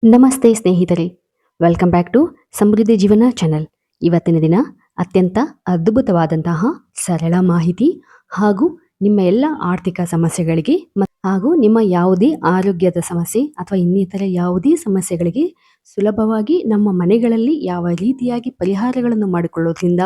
ನಮಸ್ತೆ ಸ್ನೇಹಿತರೆ, welcome back to ಸಮೃದ್ಧಿ ಜೀವನ ಚಾನೆಲ್. ಇವತ್ತಿನ ದಿನ ಅತ್ಯಂತ ಅದ್ಭುತವಾದಂತಹ ಸರಳ ಮಾಹಿತಿ ಹಾಗೂ ನಿಮ್ಮ ಎಲ್ಲ ಆರ್ಥಿಕ ಸಮಸ್ಯೆಗಳಿಗೆ ಹಾಗೂ ನಿಮ್ಮ ಯಾವುದೇ ಆರೋಗ್ಯದ ಸಮಸ್ಯೆ ಅಥವಾ ಇನ್ನಿತರ ಯಾವುದೇ ಸಮಸ್ಯೆಗಳಿಗೆ ಸುಲಭವಾಗಿ ನಮ್ಮ ಮನೆಗಳಲ್ಲಿ ಯಾವ ರೀತಿಯಾಗಿ ಪರಿಹಾರಗಳನ್ನು ಮಾಡಿಕೊಳ್ಳೋದ್ರಿಂದ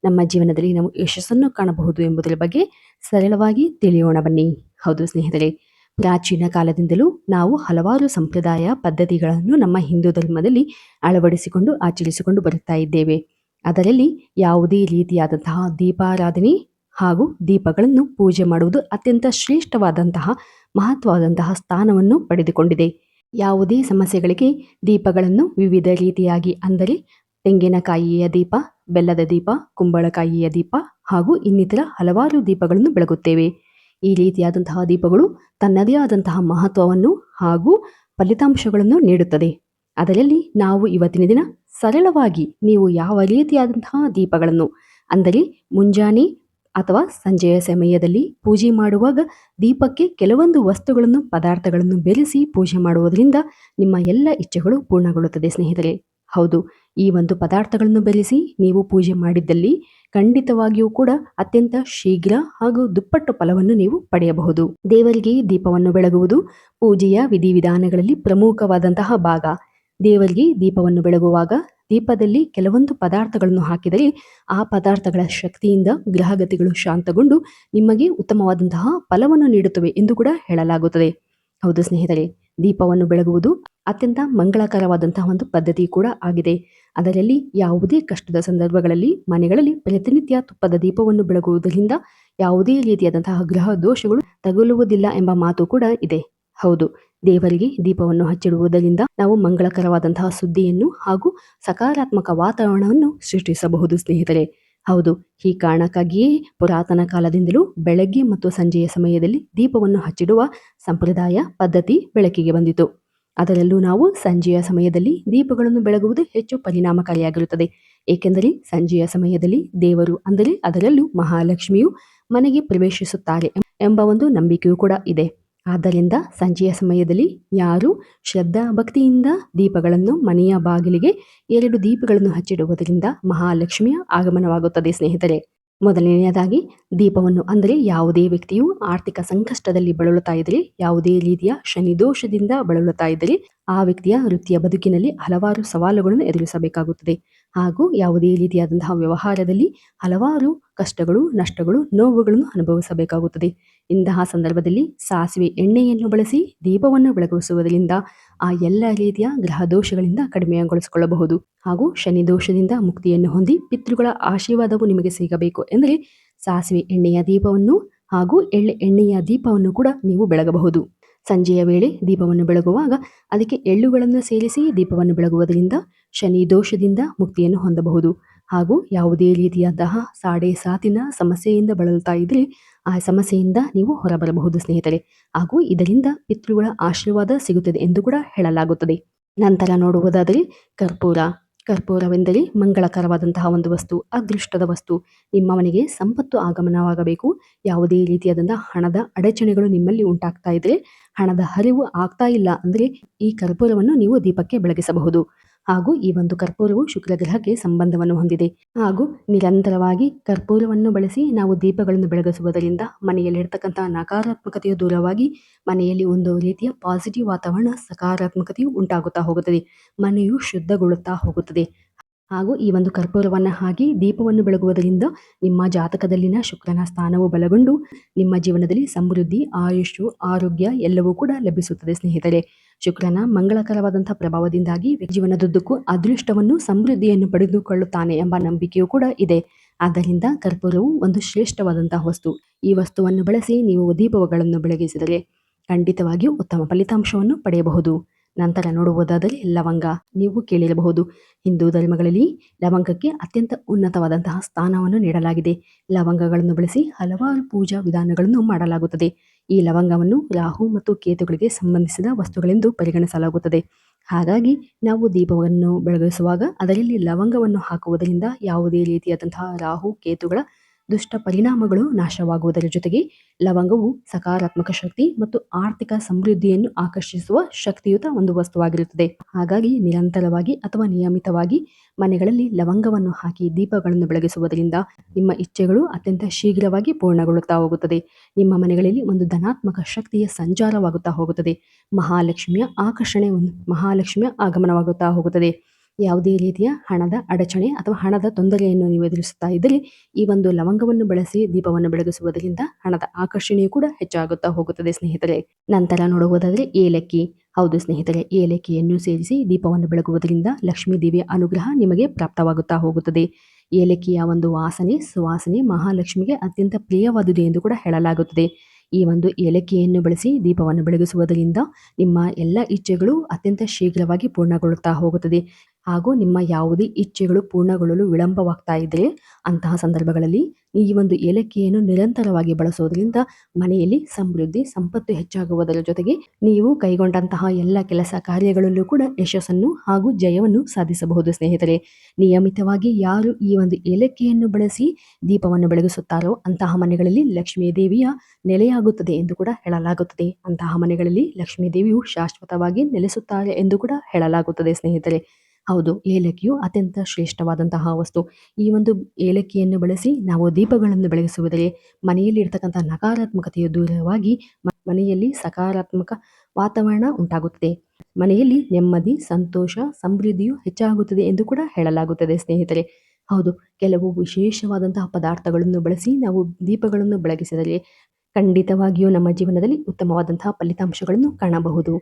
ನಮ್ಮ ಜೀವನದಲ್ಲಿ ನಾವು ಯಶಸ್ಸನ್ನು ಕಾಣಬಹುದು ಎಂಬುದರ ಬಗ್ಗೆ ಸರಳವಾಗಿ ತಿಳಿಯೋಣ ಬನ್ನಿ. ಹೌದು ಸ್ನೇಹಿತರೆ, ಪ್ರಾಚೀನ ಕಾಲದಿಂದಲೂ ನಾವು ಹಲವಾರು ಸಂಪ್ರದಾಯ ಪದ್ಧತಿಗಳನ್ನು ನಮ್ಮ ಹಿಂದೂ ಧರ್ಮದಲ್ಲಿ ಅಳವಡಿಸಿಕೊಂಡು ಆಚರಿಸಿಕೊಂಡು ಬರುತ್ತಾ ಇದ್ದೇವೆ. ಅದರಲ್ಲಿ ಯಾವುದೇ ರೀತಿಯಾದಂತಹ ದೀಪಾರಾಧನೆ ಹಾಗೂ ದೀಪಗಳನ್ನು ಪೂಜೆ ಮಾಡುವುದು ಅತ್ಯಂತ ಶ್ರೇಷ್ಠವಾದಂತಹ ಮಹತ್ವವಾದಂತಹ ಸ್ಥಾನವನ್ನು ಪಡೆದುಕೊಂಡಿದೆ. ಯಾವುದೇ ಸಮಸ್ಯೆಗಳಿಗೆ ದೀಪಗಳನ್ನು ವಿವಿಧ ರೀತಿಯಾಗಿ, ಅಂದರೆ ತೆಂಗಿನಕಾಯಿಯ ದೀಪ, ಬೆಲ್ಲದ ದೀಪ, ಕುಂಬಳಕಾಯಿಯ ದೀಪ ಹಾಗೂ ಇನ್ನಿತರ ಹಲವಾರು ದೀಪಗಳನ್ನು ಬೆಳಗುತ್ತೇವೆ. ಈ ರೀತಿಯಾದಂತಹ ದೀಪಗಳು ತನ್ನದೇ ಆದಂತಹ ಮಹತ್ವವನ್ನು ಹಾಗೂ ಫಲಿತಾಂಶಗಳನ್ನು ನೀಡುತ್ತದೆ. ಅದರಲ್ಲಿ ನಾವು ಇವತ್ತಿನ ದಿನ ಸರಳವಾಗಿ ನೀವು ಯಾವ ರೀತಿಯಾದಂತಹ ದೀಪಗಳನ್ನು, ಅಂದರೆ ಮುಂಜಾನೆ ಅಥವಾ ಸಂಜೆಯ ಸಮಯದಲ್ಲಿ ಪೂಜೆ ಮಾಡುವಾಗ ದೀಪಕ್ಕೆ ಕೆಲವೊಂದು ವಸ್ತುಗಳನ್ನು, ಪದಾರ್ಥಗಳನ್ನು ಬೆರೆಸಿ ಪೂಜೆ ಮಾಡುವುದರಿಂದ ನಿಮ್ಮ ಎಲ್ಲ ಇಚ್ಛೆಗಳು ಪೂರ್ಣಗೊಳ್ಳುತ್ತದೆ ಸ್ನೇಹಿತರೆ. ಹೌದು, ಈ ಒಂದು ಪದಾರ್ಥಗಳನ್ನು ಬೆರೆಸಿ ನೀವು ಪೂಜೆ ಮಾಡಿದ್ದಲ್ಲಿ ಖಂಡಿತವಾಗಿಯೂ ಕೂಡ ಅತ್ಯಂತ ಶೀಘ್ರ ಹಾಗೂ ದುಪ್ಪಟ್ಟು ಫಲವನ್ನು ನೀವು ಪಡೆಯಬಹುದು. ದೇವರಿಗೆ ದೀಪವನ್ನು ಬೆಳಗುವುದು ಪೂಜೆಯ ವಿಧಿವಿಧಾನಗಳಲ್ಲಿ ಪ್ರಮುಖವಾದಂತಹ ಭಾಗ. ದೇವರಿಗೆ ದೀಪವನ್ನು ಬೆಳಗುವಾಗ ದೀಪದಲ್ಲಿ ಕೆಲವೊಂದು ಪದಾರ್ಥಗಳನ್ನು ಹಾಕಿದರೆ ಆ ಪದಾರ್ಥಗಳ ಶಕ್ತಿಯಿಂದ ಗ್ರಹಗತಿಗಳು ಶಾಂತಗೊಂಡು ನಿಮಗೆ ಉತ್ತಮವಾದಂತಹ ಫಲವನ್ನು ನೀಡುತ್ತವೆ ಎಂದು ಕೂಡ ಹೇಳಲಾಗುತ್ತದೆ. ಹೌದು ಸ್ನೇಹಿತರೆ, ದೀಪವನ್ನು ಬೆಳಗುವುದು ಅತ್ಯಂತ ಮಂಗಳಕರವಾದಂತಹ ಒಂದು ಪದ್ಧತಿ ಕೂಡ ಆಗಿದೆ. ಅದರಲ್ಲಿ ಯಾವುದೇ ಕಷ್ಟದ ಸಂದರ್ಭಗಳಲ್ಲಿ ಮನೆಗಳಲ್ಲಿ ಪ್ರತಿನಿತ್ಯ ತುಪ್ಪದ ದೀಪವನ್ನು ಬೆಳಗುವುದರಿಂದ ಯಾವುದೇ ರೀತಿಯಾದಂತಹ ಗ್ರಹ ದೋಷಗಳು ತಗುಲುವುದಿಲ್ಲ ಎಂಬ ಮಾತು ಕೂಡ ಇದೆ. ಹೌದು, ದೇವರಿಗೆ ದೀಪವನ್ನು ಹಚ್ಚಿಡುವುದರಿಂದ ನಾವು ಮಂಗಳಕರವಾದಂತಹ ಸುದ್ದಿಯನ್ನು ಹಾಗೂ ಸಕಾರಾತ್ಮಕ ವಾತಾವರಣವನ್ನು ಸೃಷ್ಟಿಸಬಹುದು ಸ್ನೇಹಿತರೆ. ಹೌದು, ಈ ಕಾರಣಕ್ಕಾಗಿಯೇ ಪುರಾತನ ಕಾಲದಿಂದಲೂ ಬೆಳಗ್ಗೆ ಮತ್ತು ಸಂಜೆಯ ಸಮಯದಲ್ಲಿ ದೀಪವನ್ನು ಹಚ್ಚಿಡುವ ಸಂಪ್ರದಾಯ ಪದ್ಧತಿ ಬೆಳಕಿಗೆ ಬಂದಿತು. ಅದರಲ್ಲೂ ನಾವು ಸಂಜೆಯ ಸಮಯದಲ್ಲಿ ದೀಪಗಳನ್ನು ಬೆಳಗುವುದು ಹೆಚ್ಚು ಪರಿಣಾಮಕಾರಿಯಾಗಿರುತ್ತದೆ. ಏಕೆಂದರೆ ಸಂಜೆಯ ಸಮಯದಲ್ಲಿ ದೇವರು, ಅಂದರೆ ಅದರಲ್ಲೂ ಮಹಾಲಕ್ಷ್ಮಿಯು ಮನೆಗೆ ಪ್ರವೇಶಿಸುತ್ತಾರೆ ಎಂಬ ಒಂದು ನಂಬಿಕೆಯೂ ಕೂಡ ಇದೆ. ಆದ್ದರಿಂದ ಸಂಜೆಯ ಸಮಯದಲ್ಲಿ ಯಾರು ಶ್ರದ್ಧಾ ಭಕ್ತಿಯಿಂದ ದೀಪಗಳನ್ನು, ಮನೆಯ ಬಾಗಿಲಿಗೆ 2 ದೀಪಗಳನ್ನು ಹಚ್ಚಿಡುವುದರಿಂದ ಮಹಾಲಕ್ಷ್ಮಿಯ ಆಗಮನವಾಗುತ್ತದೆ ಸ್ನೇಹಿತರೆ. ಮೊದಲನೆಯದಾಗಿ ದೀಪವನ್ನು, ಅಂದರೆ ಯಾವುದೇ ವ್ಯಕ್ತಿಯು ಆರ್ಥಿಕ ಸಂಕಷ್ಟದಲ್ಲಿ ಬಳಲುತ್ತಾ ಇದ್ದರೆ, ಯಾವುದೇ ರೀತಿಯ ಶನಿ ದೋಷದಿಂದ ಬಳಲುತ್ತಾ ಇದ್ದರೆ ಆ ವ್ಯಕ್ತಿಯ ವೃತ್ತಿಯ ಬದುಕಿನಲ್ಲಿ ಹಲವಾರು ಸವಾಲುಗಳನ್ನು ಎದುರಿಸಬೇಕಾಗುತ್ತದೆ. ಹಾಗೂ ಯಾವುದೇ ರೀತಿಯಾದಂತಹ ವ್ಯವಹಾರದಲ್ಲಿ ಹಲವಾರು ಕಷ್ಟಗಳು, ನಷ್ಟಗಳು, ನೋವುಗಳನ್ನು ಅನುಭವಿಸಬೇಕಾಗುತ್ತದೆ. ಇಂತಹ ಸಂದರ್ಭದಲ್ಲಿ ಸಾಸಿವೆ ಎಣ್ಣೆಯನ್ನು ಬಳಸಿ ದೀಪವನ್ನು ಬೆಳಗಿಸುವುದರಿಂದ ಆ ಎಲ್ಲ ರೀತಿಯ ಗ್ರಹ ದೋಷಗಳಿಂದ ಕಡಿಮೆಗೊಳಿಸಿಕೊಳ್ಳಬಹುದು. ಹಾಗೂ ಶನಿ ದೋಷದಿಂದ ಮುಕ್ತಿಯನ್ನು ಹೊಂದಿ ಪಿತೃಗಳ ಆಶೀರ್ವಾದವು ನಿಮಗೆ ಸಿಗಬೇಕು ಎಂದರೆ ಸಾಸಿವೆ ಎಣ್ಣೆಯ ದೀಪವನ್ನು ಹಾಗೂ ಎಣ್ಣೆಯ ದೀಪವನ್ನು ಕೂಡ ನೀವು ಬೆಳಗಬಹುದು. ಸಂಜೆಯ ವೇಳೆ ದೀಪವನ್ನು ಬೆಳಗುವಾಗ ಅದಕ್ಕೆ ಎಳ್ಳುಗಳನ್ನು ಸೇರಿಸಿ ದೀಪವನ್ನು ಬೆಳಗುವುದರಿಂದ ಶನಿ ದೋಷದಿಂದ ಮುಕ್ತಿಯನ್ನು ಹೊಂದಬಹುದು. ಹಾಗೂ ಯಾವುದೇ ರೀತಿಯಾದಂತಹ ಸಾಡೆ ಸಾತಿನ ಸಮಸ್ಯೆಯಿಂದ ಬಳಲುತ್ತಾ ಇದ್ದರೆ ಆ ಸಮಸ್ಯೆಯಿಂದ ನೀವು ಹೊರಬರಬಹುದು ಸ್ನೇಹಿತರೆ. ಹಾಗೂ ಇದರಿಂದ ಪಿತೃಗಳ ಆಶೀರ್ವಾದ ಸಿಗುತ್ತದೆ ಎಂದು ಕೂಡ ಹೇಳಲಾಗುತ್ತದೆ. ನಂತರ ನೋಡುವುದಾದರೆ ಕರ್ಪೂರ. ಕರ್ಪೂರವೆಂದರೆ ಮಂಗಳಕರವಾದಂತಹ ಒಂದು ವಸ್ತು, ಅದೃಷ್ಟದ ವಸ್ತು. ನಿಮ್ಮ ಮನೆಗೆ ಸಂಪತ್ತು ಆಗಮನವಾಗಬೇಕು, ಯಾವುದೇ ರೀತಿಯಾದಂತಹ ಹಣದ ಅಡಚಣೆಗಳು ನಿಮ್ಮಲ್ಲಿ ಉಂಟಾಗ್ತಾ ಇದ್ದರೆ, ಹಣದ ಹರಿವು ಆಗ್ತಾ ಇಲ್ಲ ಅಂದರೆ ಈ ಕರ್ಪೂರವನ್ನು ನೀವು ದೀಪಕ್ಕೆ ಬೆಳಗಿಸಬಹುದು. ಹಾಗೂ ಈ ಒಂದು ಕರ್ಪೂರವು ಶುಕ್ರ ಗ್ರಹಕ್ಕೆ ಸಂಬಂಧವನ್ನು ಹೊಂದಿದೆ. ಹಾಗೂ ನಿರಂತರವಾಗಿ ಕರ್ಪೂರವನ್ನು ಬಳಸಿ ನಾವು ದೀಪಗಳನ್ನು ಬೆಳಗಿಸುವುದರಿಂದ ಮನೆಯಲ್ಲಿರ್ತಕ್ಕಂತಹ ನಕಾರಾತ್ಮಕತೆಯು ದೂರವಾಗಿ ಮನೆಯಲ್ಲಿ ಒಂದು ರೀತಿಯ ಪಾಸಿಟಿವ್ ವಾತಾವರಣ, ಸಕಾರಾತ್ಮಕತೆಯು ಉಂಟಾಗುತ್ತಾ ಹೋಗುತ್ತದೆ. ಮನೆಯು ಶುದ್ಧಗೊಳ್ಳುತ್ತಾ ಹೋಗುತ್ತದೆ. ಹಾಗೂ ಈ ಒಂದು ಕರ್ಪೂರವನ್ನು ಹಾಕಿ ದೀಪವನ್ನು ಬೆಳಗುವುದರಿಂದ ನಿಮ್ಮ ಜಾತಕದಲ್ಲಿನ ಶುಕ್ರನ ಸ್ಥಾನವು ಬಲಗೊಂಡು ನಿಮ್ಮ ಜೀವನದಲ್ಲಿ ಸಮೃದ್ಧಿ, ಆಯುಷು, ಆರೋಗ್ಯ ಎಲ್ಲವೂ ಕೂಡ ಲಭಿಸುತ್ತದೆ ಸ್ನೇಹಿತರೆ. ಶುಕ್ರನ ಮಂಗಳಕರವಾದಂತಹ ಪ್ರಭಾವದಿಂದಾಗಿ ಜೀವನದುದ್ದಕ್ಕೂ ಅದೃಷ್ಟವನ್ನು, ಸಮೃದ್ಧಿಯನ್ನು ಪಡೆದುಕೊಳ್ಳುತ್ತಾನೆ ಎಂಬ ನಂಬಿಕೆಯೂ ಕೂಡ ಇದೆ. ಆದ್ದರಿಂದ ಕರ್ಪೂರವು ಒಂದು ಶ್ರೇಷ್ಠವಾದಂತಹ ವಸ್ತು. ಈ ವಸ್ತುವನ್ನು ಬಳಸಿ ನೀವು ದೀಪಗಳನ್ನು ಬೆಳಗಿಸಿದರೆ ಖಂಡಿತವಾಗಿಯೂ ಉತ್ತಮ ಫಲಿತಾಂಶವನ್ನು ಪಡೆಯಬಹುದು. ನಂತರ ನೋಡುವುದಾದರೆ ಲವಂಗ. ನೀವು ಕೇಳಿರಬಹುದು, ಹಿಂದೂ ಧರ್ಮಗಳಲ್ಲಿ ಲವಂಗಕ್ಕೆ ಅತ್ಯಂತ ಉನ್ನತವಾದಂತಹ ಸ್ಥಾನವನ್ನು ನೀಡಲಾಗಿದೆ. ಲವಂಗಗಳನ್ನು ಬಳಸಿ ಹಲವಾರು ಪೂಜಾ ವಿಧಾನಗಳನ್ನು ಮಾಡಲಾಗುತ್ತದೆ. ಈ ಲವಂಗವನ್ನು ರಾಹು ಮತ್ತು ಕೇತುಗಳಿಗೆ ಸಂಬಂಧಿಸಿದ ವಸ್ತುಗಳೆಂದು ಪರಿಗಣಿಸಲಾಗುತ್ತದೆ. ಹಾಗಾಗಿ ನಾವು ದೀಪವನ್ನು ಬೆಳಗಿಸುವಾಗ ಅದರಲ್ಲಿ ಲವಂಗವನ್ನು ಹಾಕುವುದರಿಂದ ಯಾವುದೇ ರೀತಿಯಾದಂತಹ ರಾಹು ಕೇತುಗಳ ದುಷ್ಟ ಪರಿಣಾಮಗಳು ನಾಶವಾಗುವುದರ ಜೊತೆಗೆ ಲವಂಗವು ಸಕಾರಾತ್ಮಕ ಶಕ್ತಿ ಮತ್ತು ಆರ್ಥಿಕ ಸಮೃದ್ಧಿಯನ್ನು ಆಕರ್ಷಿಸುವ ಶಕ್ತಿಯುತ ಒಂದು ವಸ್ತುವಾಗಿರುತ್ತದೆ. ಹಾಗಾಗಿ ನಿರಂತರವಾಗಿ ಅಥವಾ ನಿಯಮಿತವಾಗಿ ಮನೆಗಳಲ್ಲಿ ಲವಂಗವನ್ನು ಹಾಕಿ ದೀಪಗಳನ್ನು ಬೆಳಗಿಸುವುದರಿಂದ ನಿಮ್ಮ ಇಚ್ಛೆಗಳು ಅತ್ಯಂತ ಶೀಘ್ರವಾಗಿ ಪೂರ್ಣಗೊಳ್ಳುತ್ತಾ ಹೋಗುತ್ತದೆ. ನಿಮ್ಮ ಮನೆಗಳಲ್ಲಿ ಒಂದು ಧನಾತ್ಮಕ ಶಕ್ತಿಯ ಸಂಚಾರವಾಗುತ್ತಾ ಹೋಗುತ್ತದೆ. ಮಹಾಲಕ್ಷ್ಮಿಯ ಆಗಮನವಾಗುತ್ತಾ ಹೋಗುತ್ತದೆ. ಯಾವುದೇ ರೀತಿಯ ಹಣದ ಅಡಚಣೆ ಅಥವಾ ಹಣದ ತೊಂದರೆಯನ್ನು ನೀವು ಎದುರಿಸುತ್ತಾ ಇದ್ದರೆ ಈ ಒಂದು ಲವಂಗವನ್ನು ಬಳಸಿ ದೀಪವನ್ನು ಬೆಳಗಿಸುವುದರಿಂದ ಹಣದ ಆಕರ್ಷಣೆಯು ಕೂಡ ಹೆಚ್ಚಾಗುತ್ತಾ ಹೋಗುತ್ತದೆ ಸ್ನೇಹಿತರೆ. ನಂತರ ನೋಡುವುದಾದರೆ ಏಲಕ್ಕಿ. ಹೌದು ಸ್ನೇಹಿತರೆ, ಏಲಕ್ಕಿಯನ್ನು ಸೇರಿಸಿ ದೀಪವನ್ನು ಬೆಳಗುವುದರಿಂದ ಲಕ್ಷ್ಮೀ ದೇವಿಯ ಅನುಗ್ರಹ ನಿಮಗೆ ಪ್ರಾಪ್ತವಾಗುತ್ತಾ ಹೋಗುತ್ತದೆ. ಏಲಕ್ಕಿಯ ಒಂದು ಸುವಾಸನೆ ಮಹಾಲಕ್ಷ್ಮಿಗೆ ಅತ್ಯಂತ ಪ್ರಿಯವಾದುದು ಎಂದು ಕೂಡ ಹೇಳಲಾಗುತ್ತದೆ. ಈ ಒಂದು ಏಲಕ್ಕಿಯನ್ನು ಬಳಸಿ ದೀಪವನ್ನು ಬೆಳಗಿಸುವುದರಿಂದ ನಿಮ್ಮ ಎಲ್ಲ ಇಚ್ಛೆಗಳು ಅತ್ಯಂತ ಶೀಘ್ರವಾಗಿ ಪೂರ್ಣಗೊಳ್ಳುತ್ತಾ ಹೋಗುತ್ತದೆ. ಹಾಗೂ ನಿಮ್ಮ ಯಾವುದೇ ಇಚ್ಛೆಗಳು ಪೂರ್ಣಗೊಳ್ಳಲು ವಿಳಂಬವಾಗ್ತಾ ಇದ್ದರೆ ಅಂತಹ ಸಂದರ್ಭಗಳಲ್ಲಿ ಈ ಒಂದು ಏಲಕ್ಕಿಯನ್ನು ನಿರಂತರವಾಗಿ ಬಳಸೋದ್ರಿಂದ ಮನೆಯಲ್ಲಿ ಸಮೃದ್ಧಿ ಸಂಪತ್ತು ಹೆಚ್ಚಾಗುವುದರ ಜೊತೆಗೆ ನೀವು ಕೈಗೊಂಡಂತಹ ಎಲ್ಲ ಕೆಲಸ ಕಾರ್ಯಗಳಲ್ಲೂ ಕೂಡ ಯಶಸ್ಸನ್ನು ಹಾಗೂ ಜಯವನ್ನು ಸಾಧಿಸಬಹುದು ಸ್ನೇಹಿತರೆ. ನಿಯಮಿತವಾಗಿ ಯಾರು ಈ ಒಂದು ಏಲಕ್ಕಿಯನ್ನು ಬಳಸಿ ದೀಪವನ್ನು ಬೆಳಗಿಸುತ್ತಾರೋ ಅಂತಹ ಮನೆಗಳಲ್ಲಿ ಲಕ್ಷ್ಮೀ ದೇವಿಯ ನೆಲೆಯಾಗುತ್ತದೆ ಎಂದು ಕೂಡ ಹೇಳಲಾಗುತ್ತದೆ. ಅಂತಹ ಮನೆಗಳಲ್ಲಿ ಲಕ್ಷ್ಮೀ ದೇವಿಯು ಶಾಶ್ವತವಾಗಿ ನೆಲೆಸುತ್ತಾರೆ ಎಂದು ಕೂಡ ಹೇಳಲಾಗುತ್ತದೆ ಸ್ನೇಹಿತರೆ. ಹೌದು, ಏಲಕ್ಕಿಯು ಅತ್ಯಂತ ಶ್ರೇಷ್ಠವಾದಂತಹ ವಸ್ತು. ಈ ಒಂದು ಏಲಕ್ಕಿಯನ್ನು ಬಳಸಿ ನಾವು ದೀಪಗಳನ್ನು ಬೆಳಗಿಸುವುದರೆ ಮನೆಯಲ್ಲಿ ಇರ್ತಕ್ಕಂಥ ನಕಾರಾತ್ಮಕತೆಯು ದೂರವಾಗಿ ಮನೆಯಲ್ಲಿ ಸಕಾರಾತ್ಮಕ ವಾತಾವರಣ ಉಂಟಾಗುತ್ತದೆ. ಮನೆಯಲ್ಲಿ ನೆಮ್ಮದಿ, ಸಂತೋಷ, ಸಮೃದ್ಧಿಯು ಹೆಚ್ಚಾಗುತ್ತದೆ ಎಂದು ಕೂಡ ಹೇಳಲಾಗುತ್ತದೆ ಸ್ನೇಹಿತರೆ. ಹೌದು, ಕೆಲವು ವಿಶೇಷವಾದಂತಹ ಪದಾರ್ಥಗಳನ್ನು ಬಳಸಿ ನಾವು ದೀಪಗಳನ್ನು ಬೆಳಗಿಸಿದರೆ ಖಂಡಿತವಾಗಿಯೂ ನಮ್ಮ ಜೀವನದಲ್ಲಿ ಉತ್ತಮವಾದಂತಹ ಫಲಿತಾಂಶಗಳನ್ನು ಕಾಣಬಹುದು.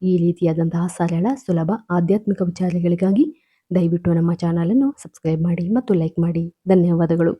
ಈ ರೀತಿಯಾದಂತಹ ಸರಳ, ಸುಲಭ ಆಧ್ಯಾತ್ಮಿಕ ವಿಚಾರಗಳಿಗಾಗಿ ದಯವಿಟ್ಟು ನಮ್ಮ ಚಾನಲನ್ನು ಸಬ್ಸ್ಕ್ರೈಬ್ ಮಾಡಿ ಮತ್ತು ಲೈಕ್ ಮಾಡಿ. ಧನ್ಯವಾದಗಳು.